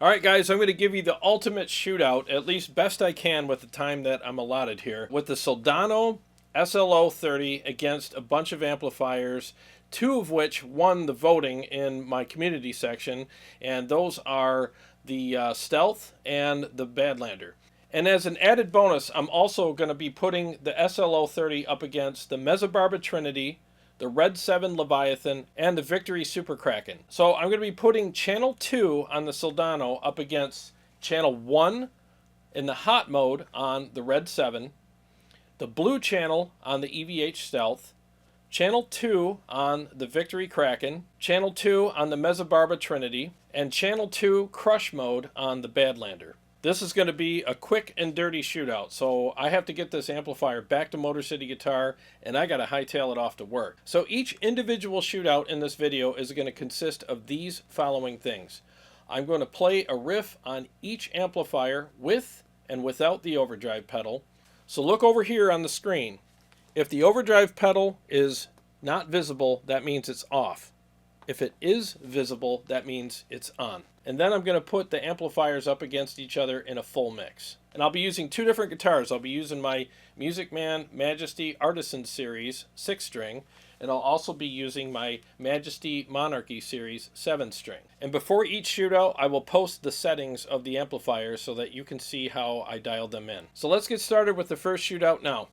Alright guys, I'm going to give you the ultimate shootout, at least best I can with the time that I'm allotted here, with the Soldano SLO 30 against a bunch of amplifiers, two of which won the voting in my community section, and those are the Stealth and the Badlander. And as an added bonus, I'm also going to be putting the SLO 30 up against the Mezzabarba Trinity, the Redseven Leviathan, and the Victory Super Kraken. So I'm going to be putting channel 2 on the Soldano up against channel 1 in the hot mode on the Redseven, the blue channel on the EVH Stealth, channel 2 on the Victory Kraken, channel 2 on the Mezzabarba Trinity, and channel 2 crush mode on the Badlander. This is going to be a quick and dirty shootout, so I have to get this amplifier back to Motor City Guitar, and I got to hightail it off to work. So each individual shootout in this video is going to consist of these following things. I'm going to play a riff on each amplifier with and without the overdrive pedal. So look over here on the screen. If the overdrive pedal is not visible, that means it's off. If it is visible, that means it's on. And then I'm going to put the amplifiers up against each other in a full mix. And I'll be using two different guitars. I'll be using my Music Man Majesty Artisan Series 6-string, and I'll also be using my Majesty Monarchy Series 7-string. And before each shootout, I will post the settings of the amplifiers so that you can see how I dialed them in. So let's get started with the first shootout now.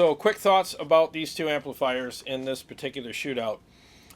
So quick thoughts about these two amplifiers in this particular shootout.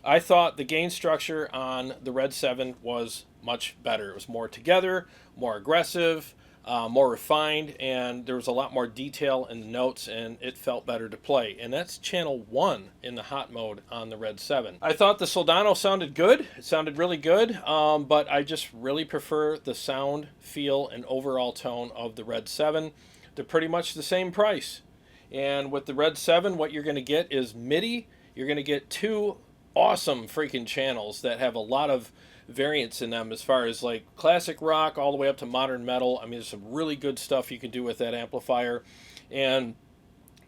I thought the gain structure on the Redseven was much better. It was more together, more aggressive, more refined, and there was a lot more detail in the notes, and it felt better to play. And that's channel 1 in the hot mode on the Redseven. I thought the Soldano sounded good. It sounded really good, but I just really prefer the sound, feel, and overall tone of the Redseven. They're pretty much the same price. And with the Redseven, what you're going to get is MIDI. You're going to get 2 awesome freaking channels that have a lot of variants in them as far as like classic rock all the way up to modern metal. I mean, there's some really good stuff you can do with that amplifier. And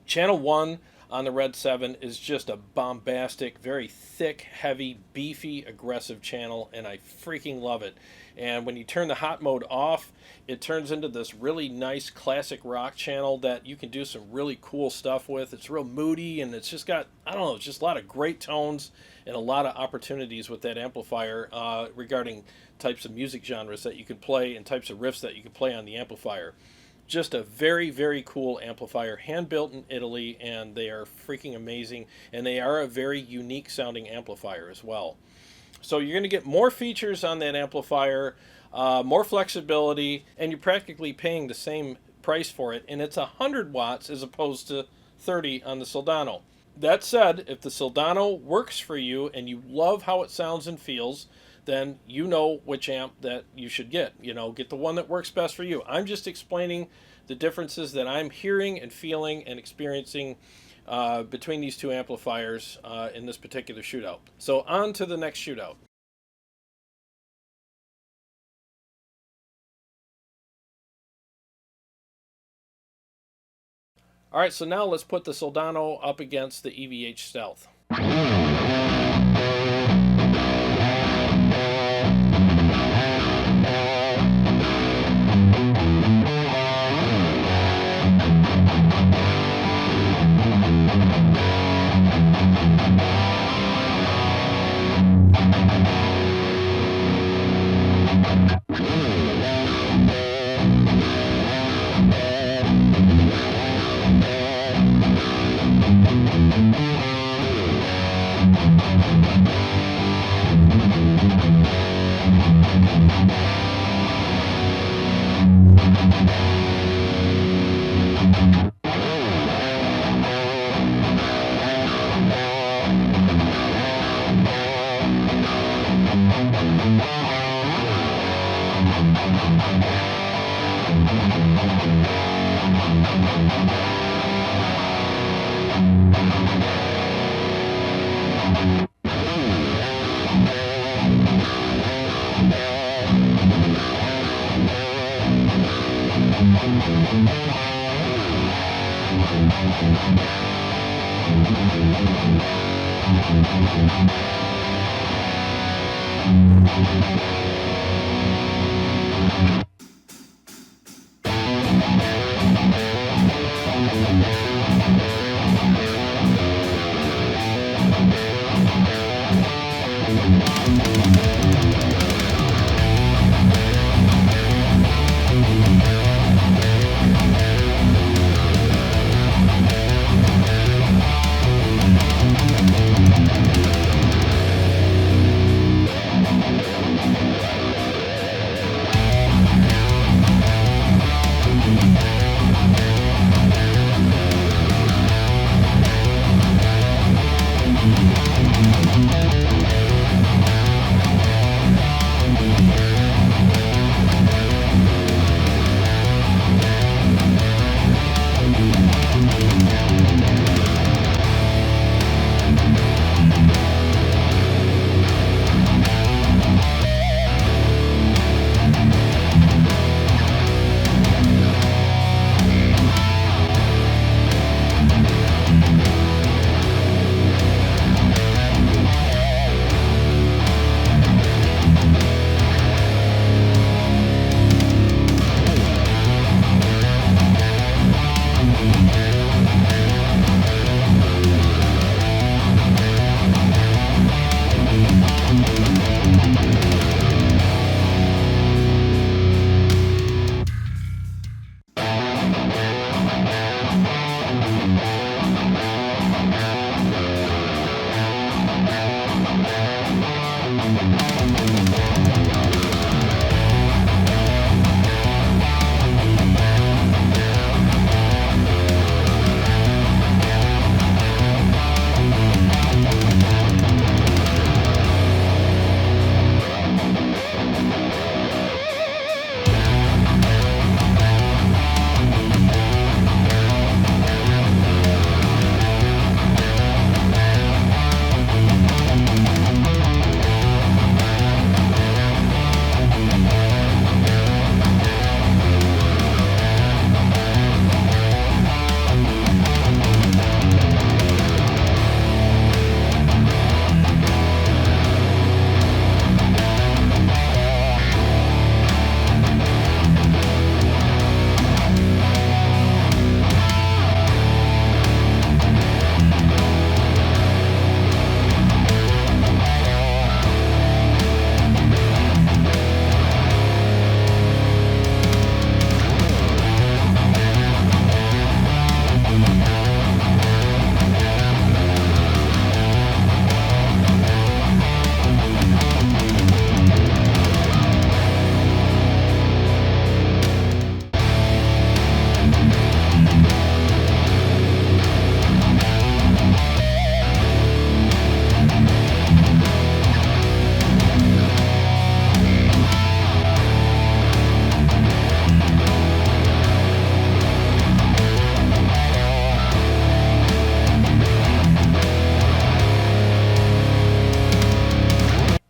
channel 1 on the Redseven is just a bombastic, very thick, heavy, beefy, aggressive channel, and I freaking love it. And when you turn the hot mode off, it turns into this really nice classic rock channel that you can do some really cool stuff with. It's real moody, and it's just got, I don't know, it's just a lot of great tones and a lot of opportunities with that amplifier regarding types of music genres that you can play and types of riffs that you can play on the amplifier. Just a very, very cool amplifier, hand-built in Italy, and they are freaking amazing, and they are a very unique sounding amplifier as well. So you're going to get more features on that amplifier, more flexibility, and you're practically paying the same price for it, and it's 100 watts as opposed to 30 on the Soldano. That said, if the Soldano works for you and you love how it sounds and feels, then you know which amp that you should get. You know, get the one that works best for you. I'm just explaining the differences that I'm hearing and feeling and experiencing between these two amplifiers in this particular shootout. So on to the next shootout. All right, so now let's put the Soldano up against the EVH Stealth.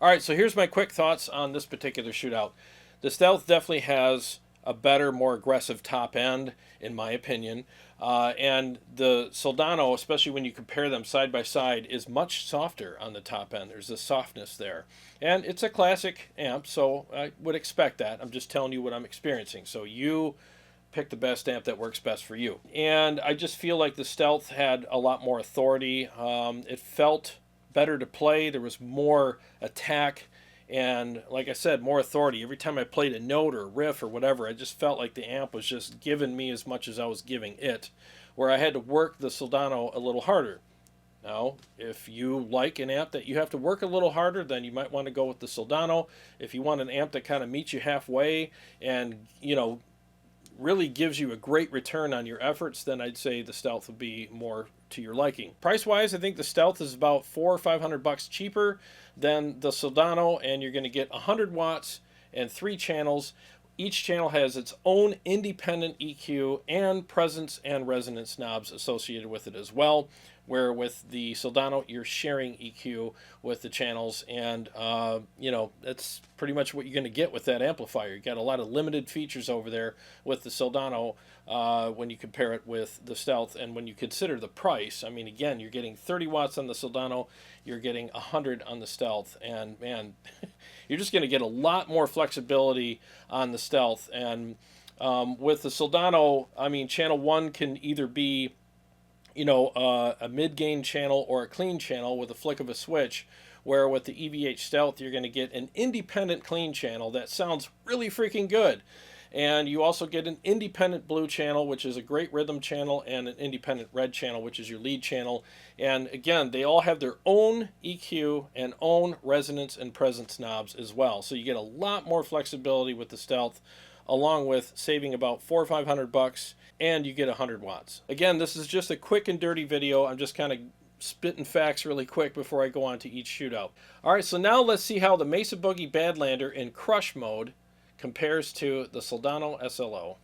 All right, so here's my quick thoughts on this particular shootout. The Stealth definitely has a better, more aggressive top end, in my opinion. And the Soldano, especially when you compare them side by side, is much softer on the top end. There's a softness there. And it's a classic amp, so I would expect that. I'm just telling you what I'm experiencing. So you pick the best amp that works best for you. And I just feel like the Stealth had a lot more authority. It felt better to play. There was more attack and, like I said, more authority. Every time I played a note or a riff or whatever, I just felt like the amp was just giving me as much as I was giving it, where I had to work the Soldano a little harder. Now, if you like an amp that you have to work a little harder, then you might want to go with the Soldano. If you want an amp that kind of meets you halfway and, you know, really gives you a great return on your efforts, then I'd say the Stealth would be more to your liking. Price-wise, I think the Stealth is about $400 or $500 cheaper than the Soldano, and you're going to get 100 watts and 3 channels. Each channel has its own independent EQ and presence and resonance knobs associated with it as well, where with the Soldano you're sharing EQ with the channels, and you know, that's pretty much what you're going to get with that amplifier. You got a lot of limited features over there with the Soldano when you compare it with the Stealth, and when you consider the price, I mean, again, you're getting 30 watts on the Soldano, you're getting 100 on the Stealth, and man, you're just going to get a lot more flexibility on the Stealth. And with the Soldano, I mean, channel 1 can either be, you know, a mid-gain channel or a clean channel with a flick of a switch, where with the EVH Stealth you're going to get an independent clean channel that sounds really freaking good. And you also get an independent blue channel, which is a great rhythm channel, and an independent red channel, which is your lead channel. And again, they all have their own EQ and own resonance and presence knobs as well. So you get a lot more flexibility with the Stealth, along with saving about $400 or $500, and you get 100 watts. Again, this is just a quick and dirty video. I'm just kind of spitting facts really quick before I go on to each shootout. All right, so now let's see how the Mesa Boogie Badlander in crush mode compares to the Soldano SLO.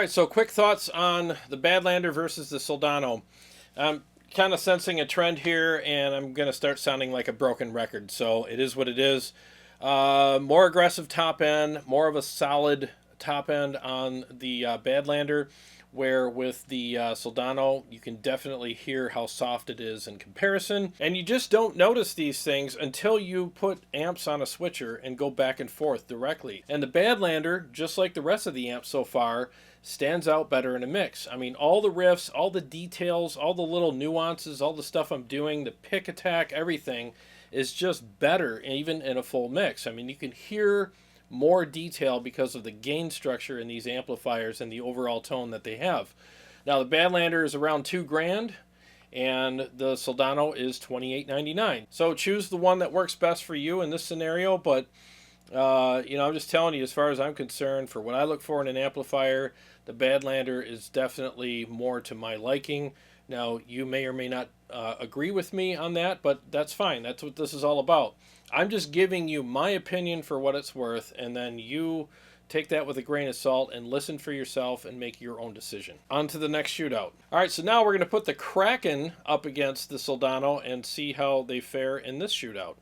right, so quick thoughts on the Badlander versus the Soldano. I'm kind of sensing a trend here, and I'm going to start sounding like a broken record, so it is what it is. More aggressive top end, more of a solid top end on the Badlander, where with the Soldano, you can definitely hear how soft it is in comparison. And you just don't notice these things until you put amps on a switcher and go back and forth directly. And the Badlander, just like the rest of the amps so far, stands out better in a mix. I mean, all the riffs, all the details, all the little nuances, all the stuff I'm doing, the pick attack, everything is just better even in a full mix. I mean, you can hear more detail because of the gain structure in these amplifiers and the overall tone that they have. Now, the Badlander is around $2,000 and the Soldano is $28.99. So choose the one that works best for you in this scenario, but you know, I'm just telling you, as far as I'm concerned, for what I look for in an amplifier, the Badlander is definitely more to my liking. Now, you may or may not agree with me on that, but that's fine. That's what this is all about. I'm just giving you my opinion for what it's worth, and then you take that with a grain of salt and listen for yourself and make your own decision. On to the next shootout. All right, so now we're going to put the Kraken up against the Soldano and see how they fare in this shootout.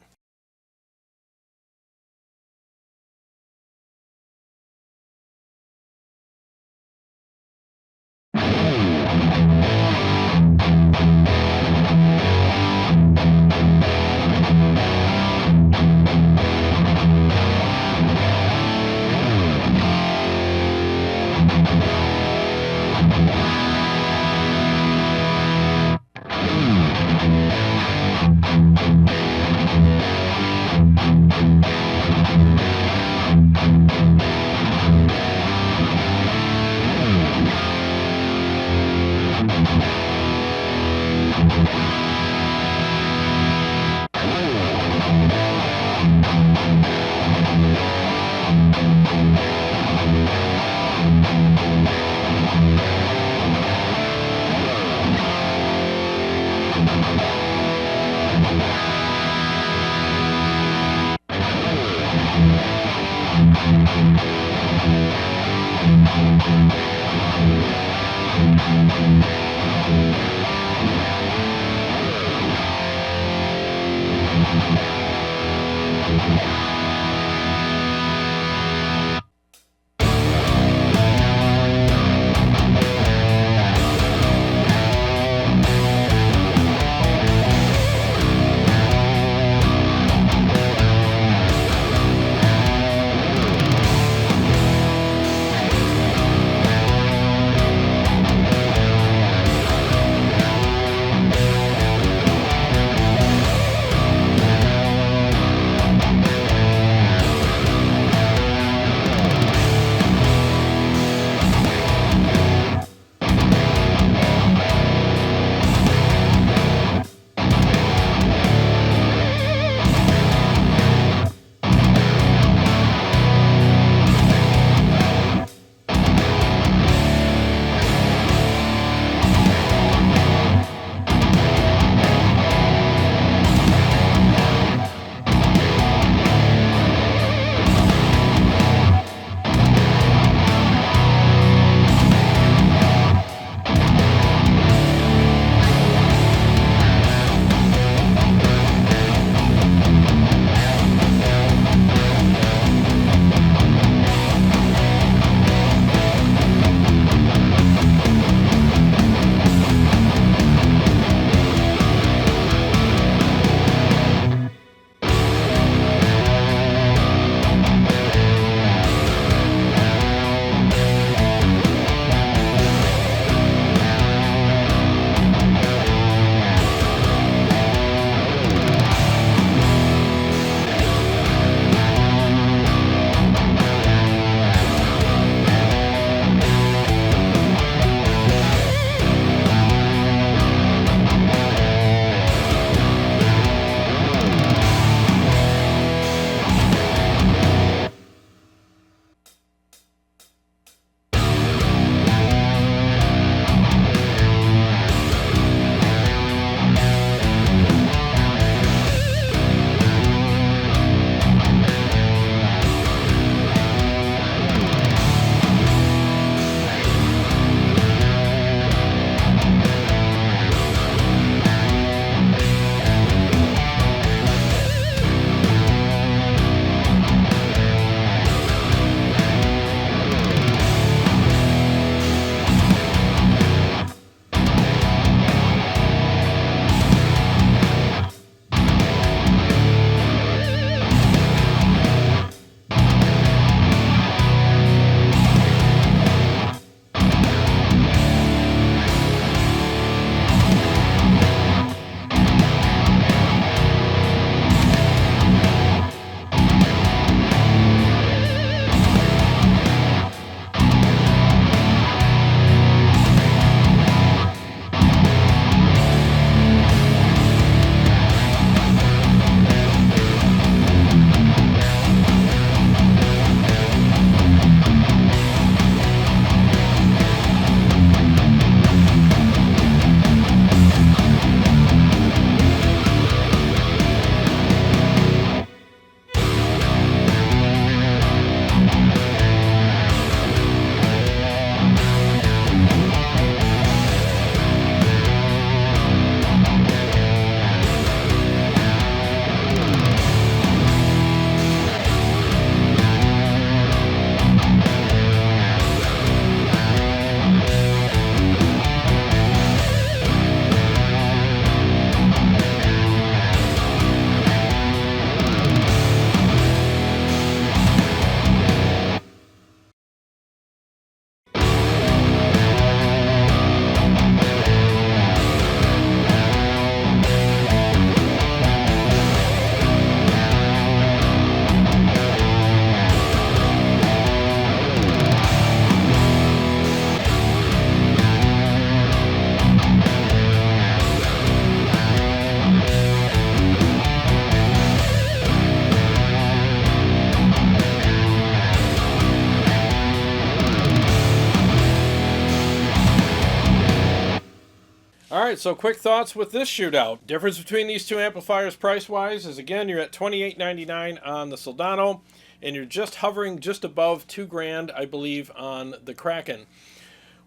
All right, so quick thoughts with this shootout. Difference between these two amplifiers price-wise is, again, you're at $28.99 on the Soldano, and you're just hovering just above $2,000, I believe, on the Kraken.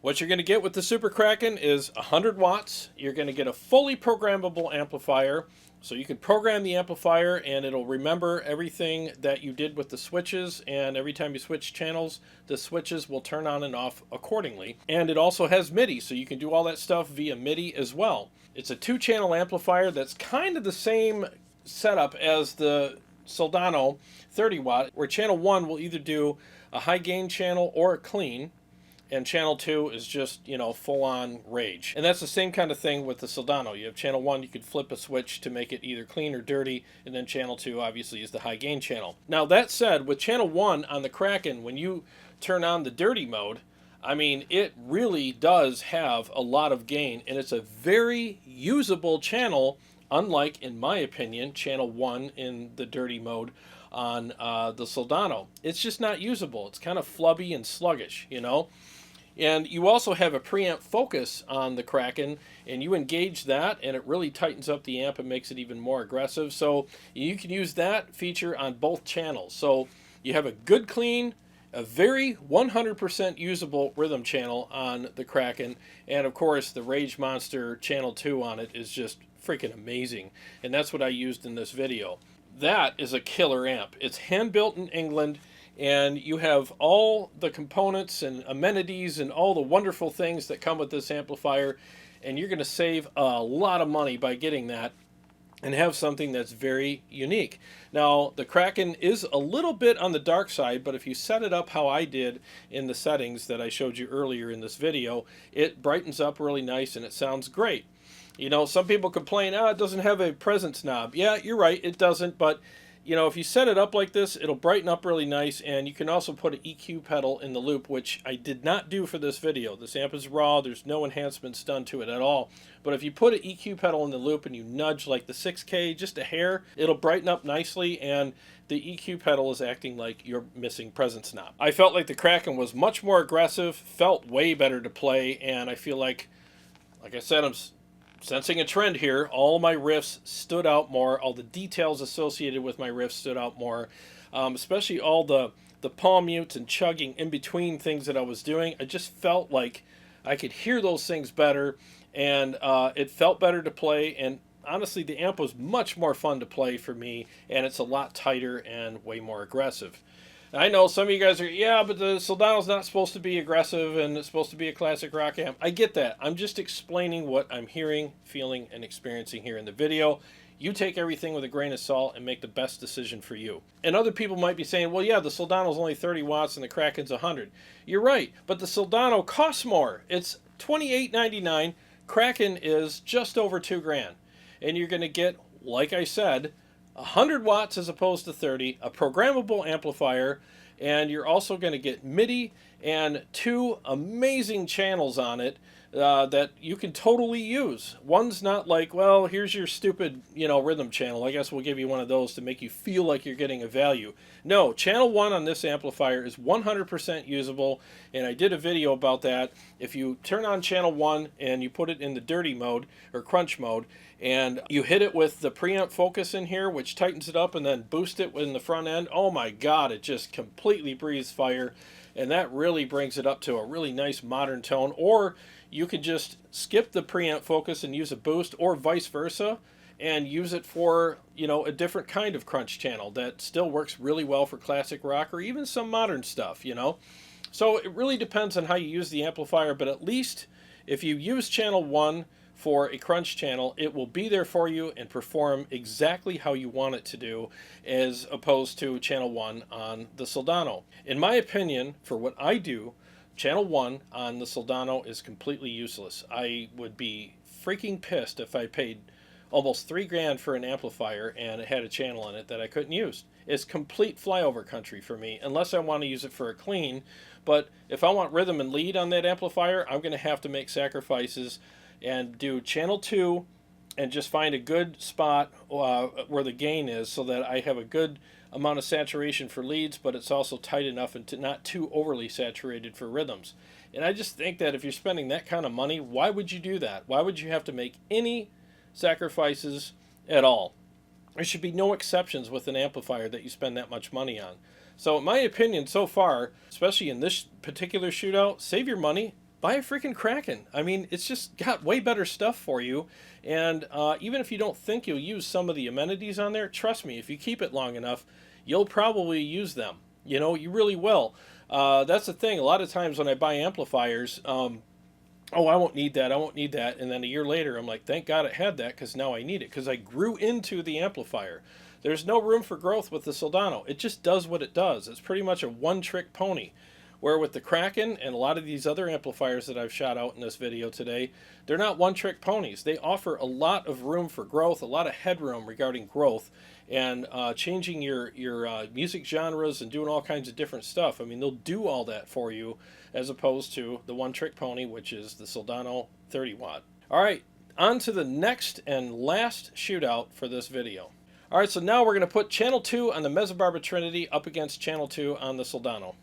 What you're going to get with the Super Kraken is 100 watts. You're going to get a fully programmable amplifier. So you can program the amplifier and it'll remember everything that you did with the switches, and every time you switch channels, the switches will turn on and off accordingly. And it also has MIDI, so you can do all that stuff via MIDI as well. It's a 2-channel amplifier that's kind of the same setup as the Soldano 30 watt, where channel 1 will either do a high gain channel or a clean, and channel 2 is just, full on rage. And that's the same kind of thing with the Soldano. You have channel 1, you could flip a switch to make it either clean or dirty, and then channel 2 obviously is the high gain channel. Now that said, with channel 1 on the Kraken, when you turn on the dirty mode, I mean, it really does have a lot of gain, and it's a very usable channel, unlike, in my opinion, channel 1 in the dirty mode on the Soldano. It's just not usable. It's kind of flubby and sluggish, And you also have a preamp focus on the Kraken, and you engage that, and it really tightens up the amp and makes it even more aggressive. So you can use that feature on both channels. So you have a good clean, a very 100% usable rhythm channel on the Kraken, and of course the Rage Monster channel 2 on it is just freaking amazing, and that's what I used in this video. That is a killer amp. It's hand-built in England, and you have all the components and amenities and all the wonderful things that come with this amplifier, and you're going to save a lot of money by getting that and have something that's very unique. Now, the Kraken is a little bit on the dark side, but if you set it up how I did in the settings that I showed you earlier in this video, it brightens up really nice and it sounds great. Some people complain, it doesn't have a presence knob. Yeah, you're right, it doesn't, but if you set it up like this, it'll brighten up really nice, and you can also put an EQ pedal in the loop, which I did not do for this video. This amp is raw, there's no enhancements done to it at all. But if you put an EQ pedal in the loop and you nudge like the 6K just a hair, it'll brighten up nicely, and the EQ pedal is acting like your missing presence knob. I felt like the Kraken was much more aggressive, felt way better to play, and I feel like I said, I'm sensing a trend here. All my riffs stood out more. All the details associated with my riffs stood out more. Especially all the palm mutes and chugging in between things that I was doing. I just felt like I could hear those things better, and it felt better to play. And honestly, the amp was much more fun to play for me, and it's a lot tighter and way more aggressive. I know some of you guys are, yeah, but the Soldano's not supposed to be aggressive and it's supposed to be a classic rock amp. I get that. I'm just explaining what I'm hearing, feeling, and experiencing here in the video. You take everything with a grain of salt and make the best decision for you. And other people might be saying, well, yeah, the Soldano's only 30 watts and the Kraken's 100. You're right, but the Soldano costs more. It's $28.99. Kraken is just over $2,000. And you're going to get, like I said, 100 watts as opposed to 30, a programmable amplifier, and you're also going to get MIDI and 2 amazing channels on it that you can totally use. One's not like, well, here's your stupid, rhythm channel. I guess we'll give you one of those to make you feel like you're getting a value. No, channel 1 on this amplifier is 100% usable, and I did a video about that. If you turn on channel 1 and you put it in the dirty mode or crunch mode, and you hit it with the preamp focus in here, which tightens it up, and then boost it in the front end, oh my god, it just completely breathes fire, and that really brings it up to a really nice modern tone. Or you could just skip the preamp focus and use a boost, or vice versa, and use it for, a different kind of crunch channel that still works really well for classic rock or even some modern stuff, So it really depends on how you use the amplifier, but at least if you use channel 1 for a crunch channel, it will be there for you and perform exactly how you want it to do, as opposed to channel 1 on the Soldano. In my opinion, for what I do, channel 1 on the Soldano is completely useless. I would be freaking pissed if I paid almost $3,000 for an amplifier and it had a channel in it that I couldn't use. It's complete flyover country for me, unless I want to use it for a clean. But if I want rhythm and lead on that amplifier, I'm going to have to make sacrifices and do channel 2 and just find a good spot where the gain is, so that I have a good amount of saturation for leads, but it's also tight enough and not too overly saturated for rhythms. And I just think that if you're spending that kind of money, why would you do that? Why would you have to make any sacrifices at all? There should be no exceptions with an amplifier that you spend that much money on. So in my opinion, so far, especially in this particular shootout, save your money, buy a freaking Kraken. I mean, it's just got way better stuff for you. And even if you don't think you'll use some of the amenities on there, trust me, if you keep it long enough, you'll probably use them. You know, you really will. That's the thing. A lot of times when I buy amplifiers, oh, I won't need that, I won't need that. And then a year later, I'm like, thank God it had that, because now I need it, because I grew into the amplifier. There's no room for growth with the Soldano. It just does what it does. It's pretty much a one-trick pony. Where with the Kraken and a lot of these other amplifiers that I've shot out in this video today, they're not one-trick ponies. They offer a lot of room for growth, a lot of headroom regarding growth, and changing your music genres and doing all kinds of different stuff. I mean, they'll do all that for you, as opposed to the one-trick pony, which is the Soldano 30 watt. All right, on to the next and last shootout for this video. All right, so now we're going to put channel 2 on the Mezzabarba Trinity up against channel 2 on the Soldano.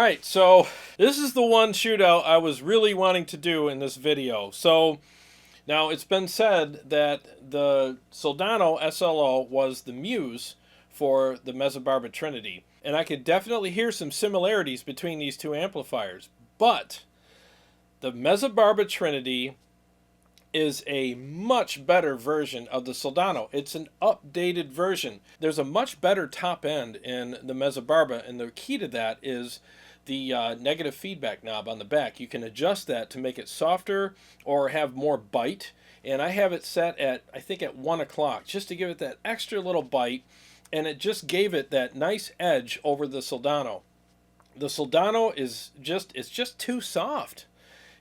right, so this is the one shootout I was really wanting to do in this video. So now it's been said that the Soldano SLO was the muse for the Mezzabarba Trinity. And I could definitely hear some similarities between these two amplifiers. But the Mezzabarba Trinity is a much better version of the Soldano. It's an updated version. There's a much better top end in the Mezzabarba, and the key to that is the negative feedback knob on the back. You can adjust that to make it softer or have more bite, and I have it set at, I think, at 1 o'clock, just to give it that extra little bite, and it just gave it that nice edge over the Soldano. The Soldano is just too soft.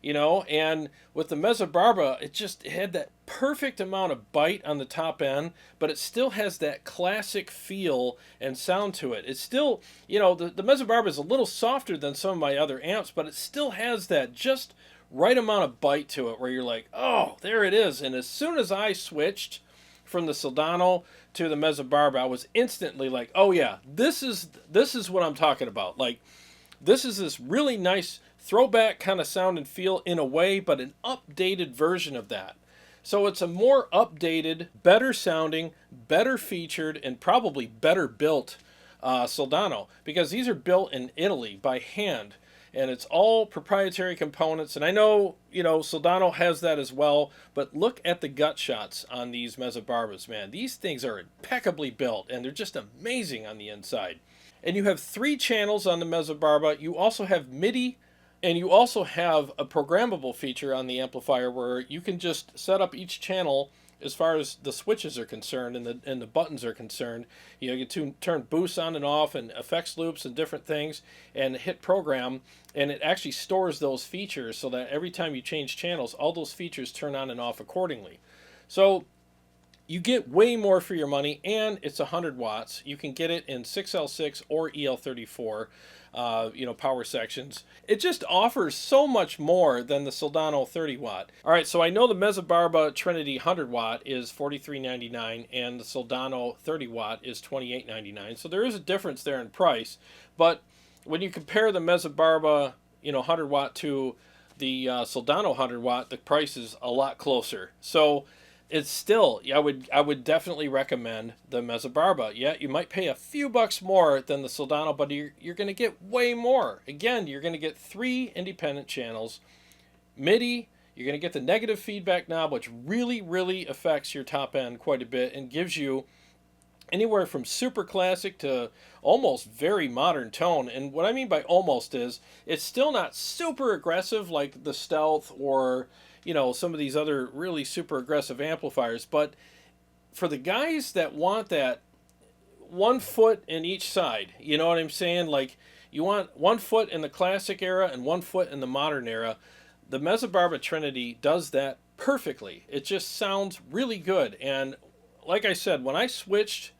You know, and with the Mezzabarba, it had that perfect amount of bite on the top end, but it still has that classic feel and sound to it. It's still, you know, the Mezzabarba is a little softer than some of my other amps, but it still has that just right amount of bite to it where you're like, oh, there it is. And as soon as I switched from the Soldano to the Mezzabarba, I was instantly like, oh yeah, this is what I'm talking about. Like, this is this really nice throwback kind of sound and feel in a way, but an updated version of that. So it's a more updated, better sounding, better featured, and probably better built Soldano, because these are built in Italy by hand, and it's all proprietary components. And I know, you know, Soldano has that as well, but look at the gut shots on these Mezzabarbas, man. These things are impeccably built, and they're just amazing on the inside. And you have 3 channels on the Mezzabarba. You also have MIDI, and you also have a programmable feature on the amplifier where you can just set up each channel as far as the switches are concerned and the buttons are concerned. You know, you can turn boosts on and off and effects loops and different things and hit program, and it actually stores those features so that every time you change channels, all those features turn on and off accordingly. So you get way more for your money, and it's 100 watts. You can get it in 6L6 or EL34. You know, power sections. It just offers so much more than the Soldano 30 watt. All right, so I know the Mezzabarba Trinity 100 watt is $43.99 and the Soldano 30 watt is $28.99. So there is a difference there in price, but when you compare the Mezzabarba, you know, 100 watt to the Soldano 100 watt, the price is a lot closer. So it's still, I would definitely recommend the Mezzabarba. Yeah, you might pay a few bucks more than the Soldano, but you're going to get way more. Again, you're going to get 3 independent channels, MIDI. You're going to get the negative feedback knob, which really, really affects your top end quite a bit and gives you anywhere from super classic to almost very modern tone. And what I mean by almost is it's still not super aggressive like the Stealth or, you know, some of these other really super aggressive amplifiers, but for the guys that want that 1 foot in each side, you know what I'm saying? Like, you want 1 foot in the classic era and 1 foot in the modern era. The Mezzabarba Trinity does that perfectly. It just sounds really good. And like I said, when I switched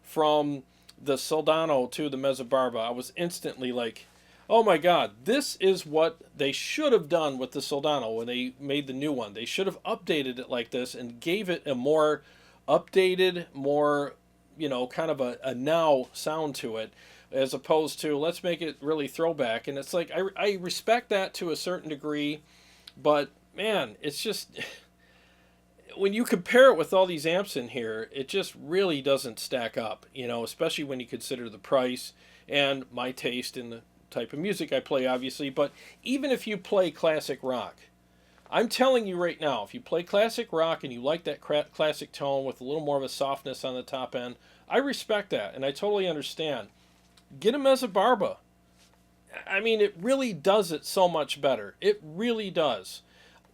from the Soldano to the Mezzabarba, I was instantly like, oh my God, this is what they should have done with the Soldano when they made the new one. They should have updated it like this and gave it a more updated, more, you know, kind of a now sound to it, as opposed to let's make it really throwback. And it's like, I respect that to a certain degree, but man, it's just, when you compare it with all these amps in here, it just really doesn't stack up, you know, especially when you consider the price and my taste in the type of music I play, obviously. But even if you play classic rock, I'm telling you right now, if you play classic rock and you like that classic tone with a little more of a softness on the top end, I respect that and I totally understand. Get a Mezzabarba. I mean, it really does it so much better. It really does.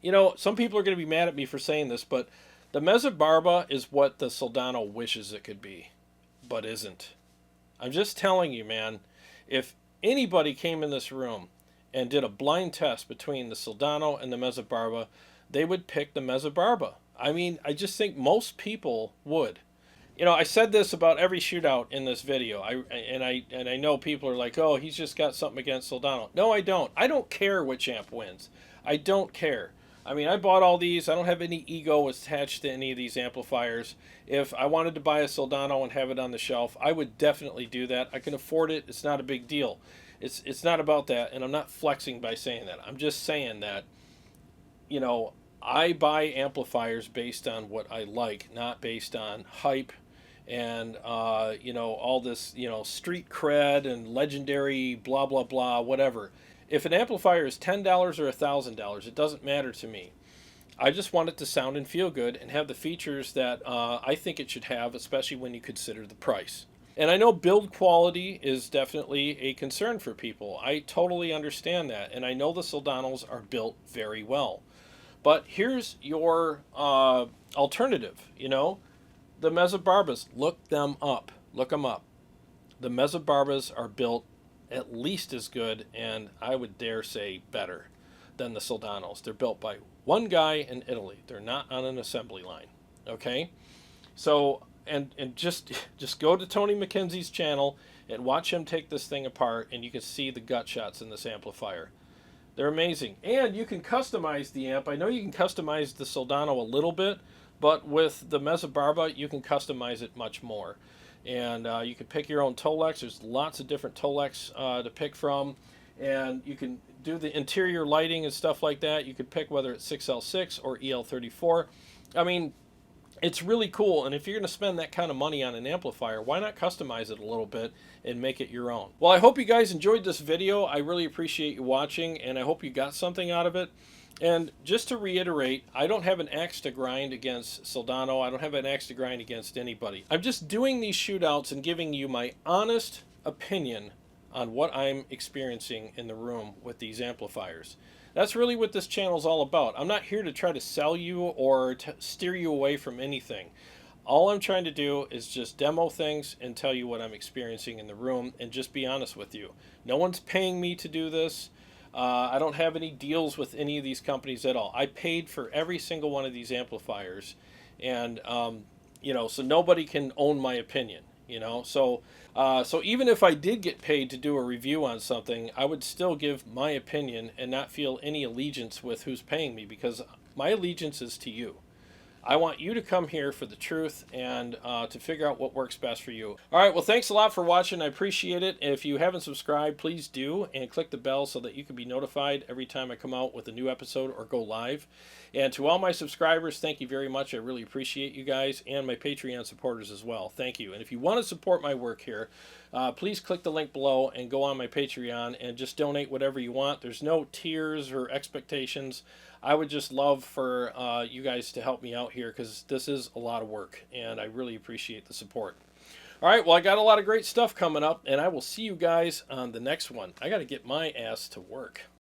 You know, some people are going to be mad at me for saying this, but the Mezzabarba is what the Soldano wishes it could be, but isn't. I'm just telling you, man, if anybody came in this room and did a blind test between the Soldano and the Mezzabarba, they would pick the Mezzabarba. I mean, I just think most people would. You know, I said this about every shootout in this video. I know people are like, oh, he's just got something against Soldano. No, I don't. I don't care which amp wins. I don't care. I mean, I bought all these. I don't have any ego attached to any of these amplifiers. If I wanted to buy a Soldano and have it on the shelf, I would definitely do that. I can afford it. It's not a big deal. It's not about that, and I'm not flexing by saying that. I'm just saying that, you know, I buy amplifiers based on what I like, not based on hype and you know, all this, you know, street cred and legendary blah blah blah whatever. If an amplifier is $10 or $1,000, it doesn't matter to me. I just want it to sound and feel good and have the features that I think it should have, especially when you consider the price. And I know build quality is definitely a concern for people. I totally understand that. And I know the Soldanos are built very well. But here's your alternative, you know. The Mezzabarbas, look them up. Look them up. The Mezzabarbas are built at least as good, and I would dare say better, than the Soldanos. They're built by one guy in Italy. They're not on an assembly line. Okay? So, and just go to Tony McKenzie's channel and watch him take this thing apart, and you can see the gut shots in this amplifier. They're amazing. And you can customize the amp. I know you can customize the Soldano a little bit, but with the Mezzabarba, you can customize it much more. And you can pick your own Tolex. There's lots of different Tolex to pick from. And you can do the interior lighting and stuff like that. You could pick whether it's 6L6 or EL34. I mean, it's really cool, and if you're going to spend that kind of money on an amplifier, why not customize it a little bit and make it your own? Well, I hope you guys enjoyed this video. I really appreciate you watching, and I hope you got something out of it. And just to reiterate, I don't have an axe to grind against Soldano. I don't have an axe to grind against anybody. I'm just doing these shootouts and giving you my honest opinion on what I'm experiencing in the room with these amplifiers. That's really what this channel is all about. I'm not here to try to sell you or to steer you away from anything. All I'm trying to do is just demo things and tell you what I'm experiencing in the room and just be honest with you. No one's paying me to do this. I don't have any deals with any of these companies at all. I paid for every single one of these amplifiers, and you know, so nobody can own my opinion. You know, so even if I did get paid to do a review on something, I would still give my opinion and not feel any allegiance with who's paying me, because my allegiance is to you. I want you to come here for the truth and to figure out what works best for you. All right, well, thanks a lot for watching. I appreciate it. If you haven't subscribed, please do, and click the bell so that you can be notified every time I come out with a new episode or go live. And to all my subscribers, thank you very much. I really appreciate you guys, and my Patreon supporters as well. Thank you. And if you want to support my work here, please click the link below and go on my Patreon and just donate whatever you want. There's no tiers or expectations. I would just love for you guys to help me out here, because this is a lot of work, and I really appreciate the support. All right, well, I got a lot of great stuff coming up, and I will see you guys on the next one. I got to get my ass to work.